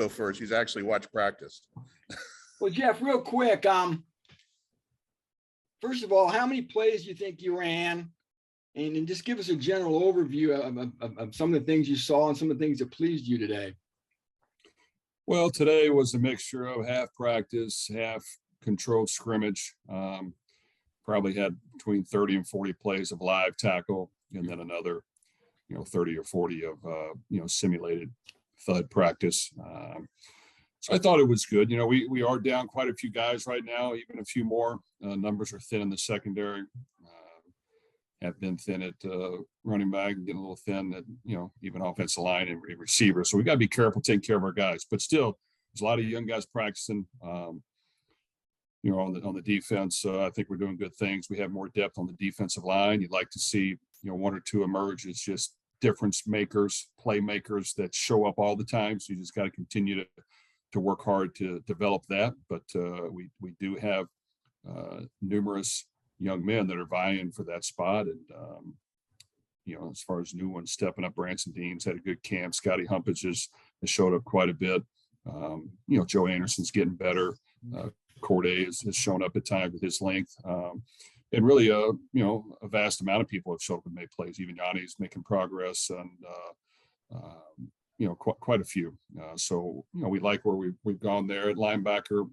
go first. He's actually watched practice. Well, Jeff, real quick, first of all, how many plays do you think you ran? And just give us a general overview of some of the things you saw and some of the things that pleased you today. Well, today was a mixture of half practice, half controlled scrimmage. Probably had between 30 and 40 plays of live tackle, and then another, 30 or 40 of, simulated thud practice. So I thought it was good. We are down quite a few guys right now, even a few more. Numbers are thin in the secondary. Have been thin at running back, getting a little thin at, even offensive line and receiver. So we got to be careful taking care of our guys. But still, there's a lot of young guys practicing, on the defense. I think we're doing good things. We have more depth on the defensive line. You'd like to see, one or two emerge as just difference makers, playmakers that show up all the time. So you just got to continue to work hard to develop that. But we do have numerous young men that are vying for that spot. And, as far as new ones stepping up, Branson Dean's had a good camp. Scotty Humpage has showed up quite a bit. Joe Anderson's getting better. Corday has shown up at times with his length. And really, a vast amount of people have shown up and made plays. Even Yanni's making progress and, quite a few. So, we like where we've gone there at linebacker.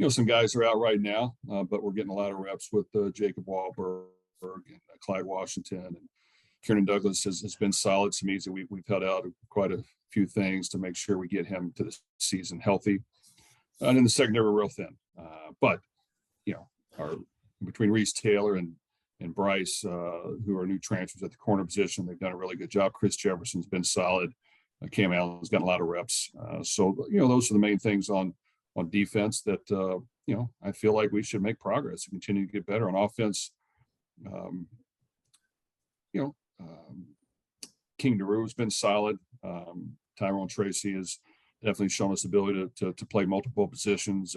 Some guys are out right now, but we're getting a lot of reps with Jacob Wahlberg and Clyde Washington, and Kieran Douglas has been solid. Some easy. We've held out quite a few things to make sure we get him to the season healthy. And in the secondary, we're real thin. But our between Reese Taylor and Bryce, who are new transfers at the corner position, they've done a really good job. Chris Jefferson's been solid. Cam Allen's got a lot of reps. So those are the main things on defense that, I feel like we should make progress and continue to get better on offense. King Daru has been solid. Tyrone Tracy has definitely shown us the ability to play multiple positions.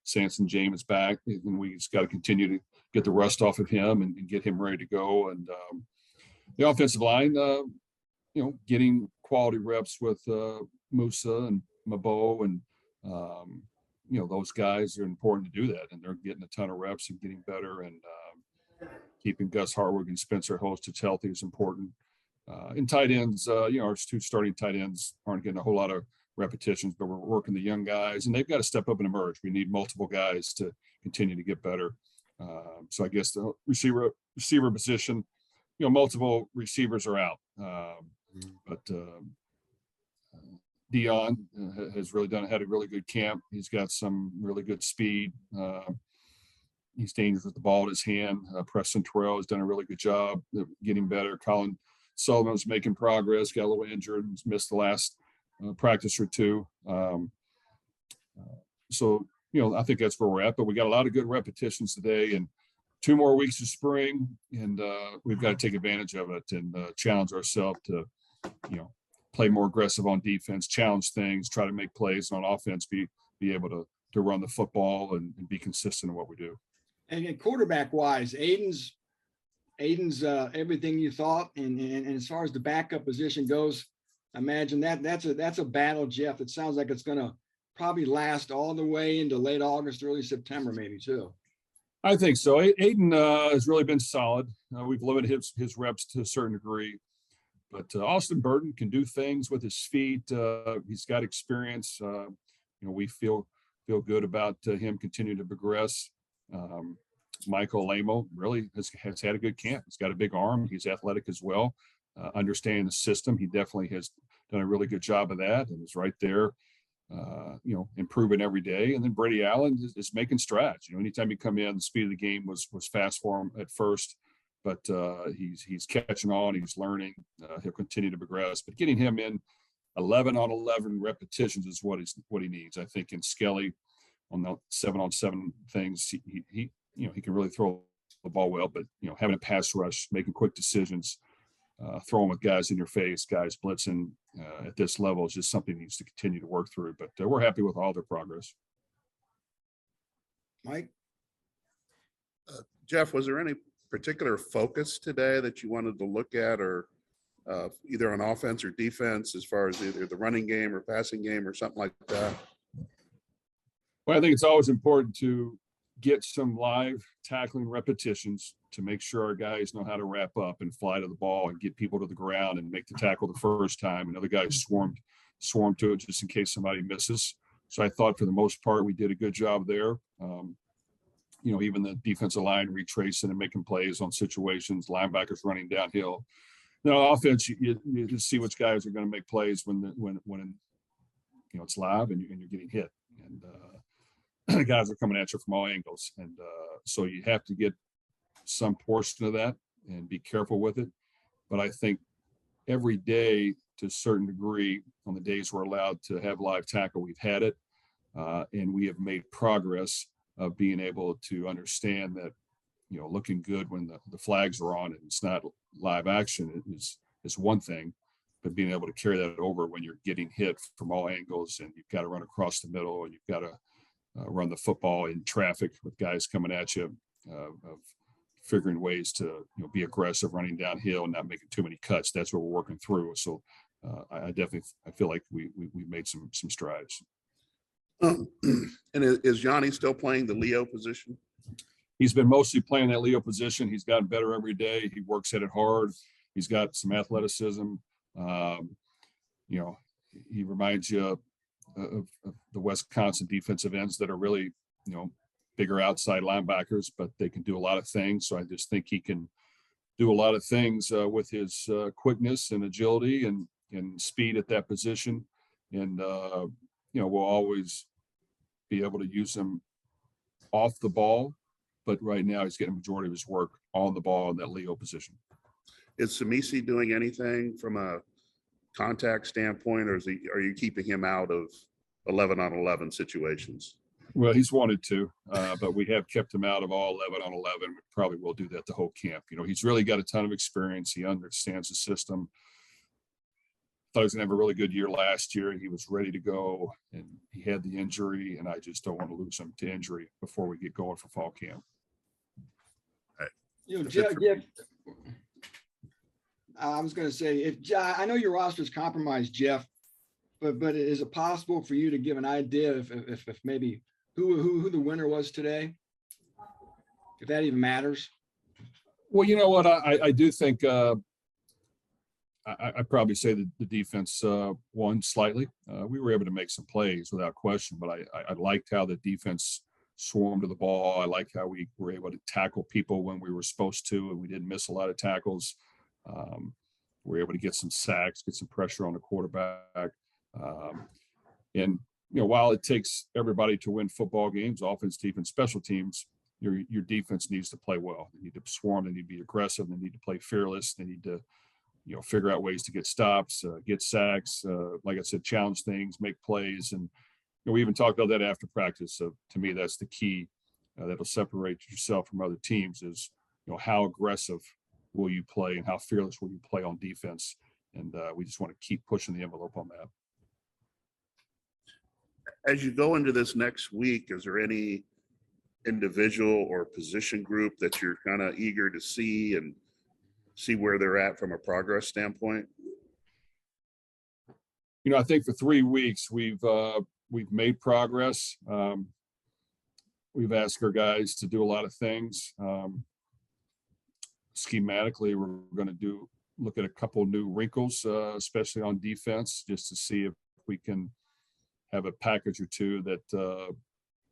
Sanson James back, and we just got to continue to get the rust off of him and get him ready to go. And the offensive line, getting quality reps with Musa and Mabo and those guys are important to do that, and they're getting a ton of reps and getting better. And keeping Gus Hartwig and Spencer Hostich healthy is important. In tight ends, our two starting tight ends aren't getting a whole lot of repetitions, but we're working the young guys, and they've got to step up and emerge. We need multiple guys to continue to get better. So I guess the receiver position, multiple receivers are out, but Dion has really had a really good camp. He's got some really good speed. He's dangerous with the ball in his hand. Preston Terrell has done a really good job of getting better. Colin Sullivan's making progress, got a little injured, and missed the last practice or two. So, I think that's where we're at, but we got a lot of good repetitions today and 2 more weeks of spring, and we've got to take advantage of it and challenge ourselves to, play more aggressive on defense, challenge things, try to make plays on offense, be able to run the football and be consistent in what we do. And quarterback wise, Aiden's everything you thought, and as far as the backup position goes, I imagine that's a battle, Jeff. It sounds like it's going to probably last all the way into late August, early September, maybe too. I think so. Aiden has really been solid. We've limited his reps to a certain degree, but Austin Burton can do things with his feet. He's got experience. We feel good about him continuing to progress. Michael Lamo really has had a good camp. He's got a big arm. He's athletic as well. Understanding the system, he definitely has done a really good job of that and is right there, improving every day. And then Brady Allen is making strides. Anytime he come in, the speed of the game was fast for him at first, but he's catching on. He's learning. He'll continue to progress. But getting him in 11 on 11 repetitions is what he needs. I think in Skelly on the 7-on-7 things, he can really throw the ball well. But having a pass rush, making quick decisions. Throwing with guys in your face, guys blitzing at this level is just something he needs to continue to work through. But we're happy with all their progress. Mike? Jeff, was there any particular focus today that you wanted to look at or either on offense or defense, as far as either the running game or passing game or something like that? Well, I think it's always important to get some live tackling repetitions to make sure our guys know how to wrap up and fly to the ball and get people to the ground and make the tackle the first time. And other guys swarm to it just in case somebody misses. So I thought for the most part, we did a good job there. Even the defensive line retracing and making plays on situations, linebackers running downhill. Now, offense, you just see which guys are going to make plays when it's live and you're getting hit. And guys are coming at you from all angles. And so you have to get some portion of that and be careful with it. But I think every day, to a certain degree, on the days we're allowed to have live tackle, we've had it. And we have made progress of being able to understand that, looking good when the flags are on and it's not live action is one thing, but being able to carry that over when you're getting hit from all angles and you've got to run across the middle and you've got to run the football in traffic with guys coming at you, of figuring ways to be aggressive, running downhill and not making too many cuts. That's what we're working through. So I feel like we made some strides. And is Johnny still playing the Leo position? He's been mostly playing that Leo position. He's gotten better every day. He works at it hard. He's got some athleticism. He reminds you of the Wisconsin defensive ends that are really, bigger outside linebackers, but they can do a lot of things. So I just think he can do a lot of things with his quickness and agility and speed at that position. And, we'll always be able to use him off the ball, but right now he's getting a majority of his work on the ball in that Leo position. Is Samisi doing anything from a contact standpoint, or are you keeping him out of 11-on-11 situations? Well, he's wanted to, but we have kept him out of all 11-on-11. We probably will do that the whole camp. He's really got a ton of experience. He understands the system. Thought he was going to have a really good year last year. He was ready to go, and he had the injury, and I just don't want to lose him to injury before we get going for fall camp. Jeff, I was going to say, I know your roster is compromised, Jeff, but is it possible for you to give an idea if maybe who the winner was today, if that even matters? Well, you know what, I do think I'd probably say that the defense won slightly. We were able to make some plays without question, but I liked how the defense swarmed to the ball. I liked how we were able to tackle people when we were supposed to, and we didn't miss a lot of tackles. We were able to get some sacks, get some pressure on the quarterback. And while it takes everybody to win football games, offense, defense, special teams, your defense needs to play well. They need to swarm. They need to be aggressive. They need to play fearless. They need to figure out ways to get stops, get sacks, like I said, challenge things, make plays. And we even talked about that after practice. So to me, that's the key that'll separate yourself from other teams is, how aggressive will you play and how fearless will you play on defense? And we just want to keep pushing the envelope on that. As you go into this next week, is there any individual or position group that you're kind of eager to see and see where they're at from a progress standpoint? I think for 3 weeks we've made progress. We've asked our guys to do a lot of things. Schematically, we're going to look at a couple new wrinkles, especially on defense, just to see if we can have a package or two that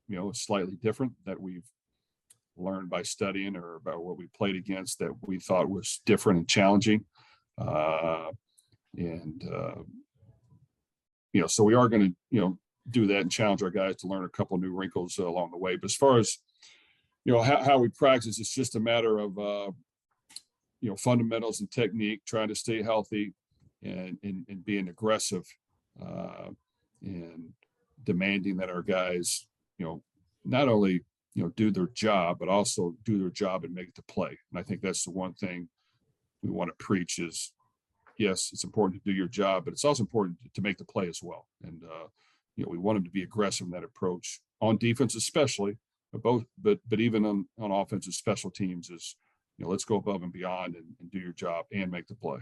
is slightly different, that we've learned by studying or about what we played against that we thought was different and challenging. So we are going to, do that and challenge our guys to learn a couple of new wrinkles along the way. But as far as, how we practice, it's just a matter of, fundamentals and technique, trying to stay healthy and being aggressive and demanding that our guys, not only, do their job, but also do their job and make the play. And I think that's the one thing we want to preach is, yes, it's important to do your job, but it's also important to make the play as well. And, we want them to be aggressive in that approach on defense, especially, but even on offensive special teams is, let's go above and beyond and do your job and make the play.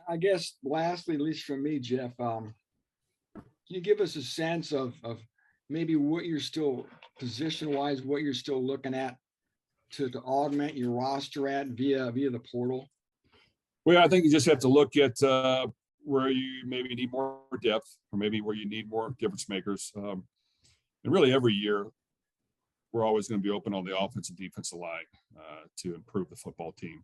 I guess lastly, at least for me, Jeff, can you give us a sense of maybe what you're still position-wise, what you're still looking at to augment your roster at via the portal? Well, I think you just have to look at where you maybe need more depth, or maybe where you need more difference makers. And really every year, we're always going to be open on the offensive and defensive line to improve the football team.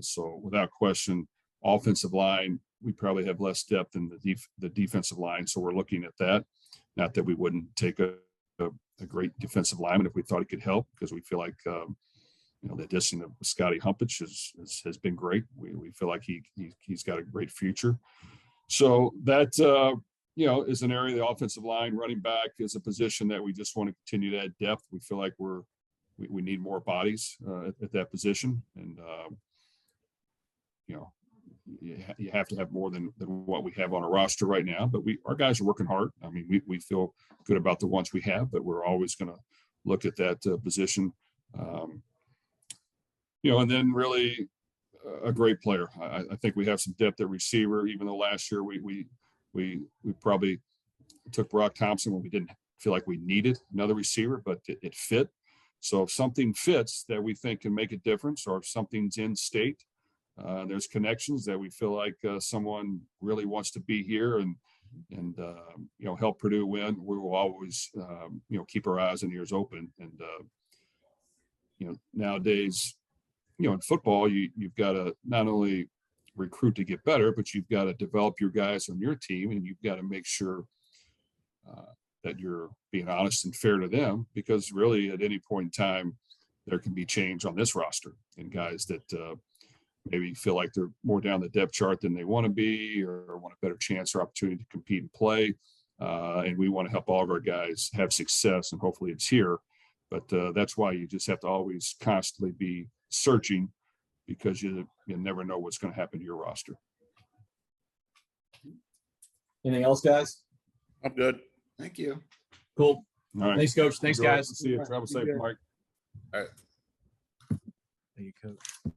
So without question, offensive line, we probably have less depth in the defensive line. So we're looking at that. Not that we wouldn't take a great defensive lineman if we thought he could help, because we feel like, the addition of Scotty Humpich has been great. We feel like he's got a great future. So that, is an area of the offensive line. Running back is a position that we just want to continue to add depth. We feel like we need more bodies at that position. And, you have to have more than what we have on a roster right now, but our guys are working hard. I mean, we feel good about the ones we have, but we're always going to look at that position. And then really a great player. I think we have some depth at receiver, even though last year we probably took Brock Thompson when we didn't feel like we needed another receiver, but it fit. So if something fits that we think can make a difference, or if something's in state, there's connections that we feel like someone really wants to be here and help Purdue win, we will always keep our eyes and ears open. And nowadays, in football, you've got to not only recruit to get better, but you've got to develop your guys on your team, and you've got to make sure that you're being honest and fair to them, because really at any point in time there can be change on this roster, and guys that maybe feel like they're more down the depth chart than they want to be, or want a better chance or opportunity to compete and play. And we want to help all of our guys have success, and hopefully it's here. But that's why you just have to always constantly be searching, because you never know what's going to happen to your roster. Anything else, guys? I'm good. Thank you. Cool. All right. Thanks, Coach. Thanks, Enjoy. guys. See you. Travel safe, Mike. All right. Thank you, Coach.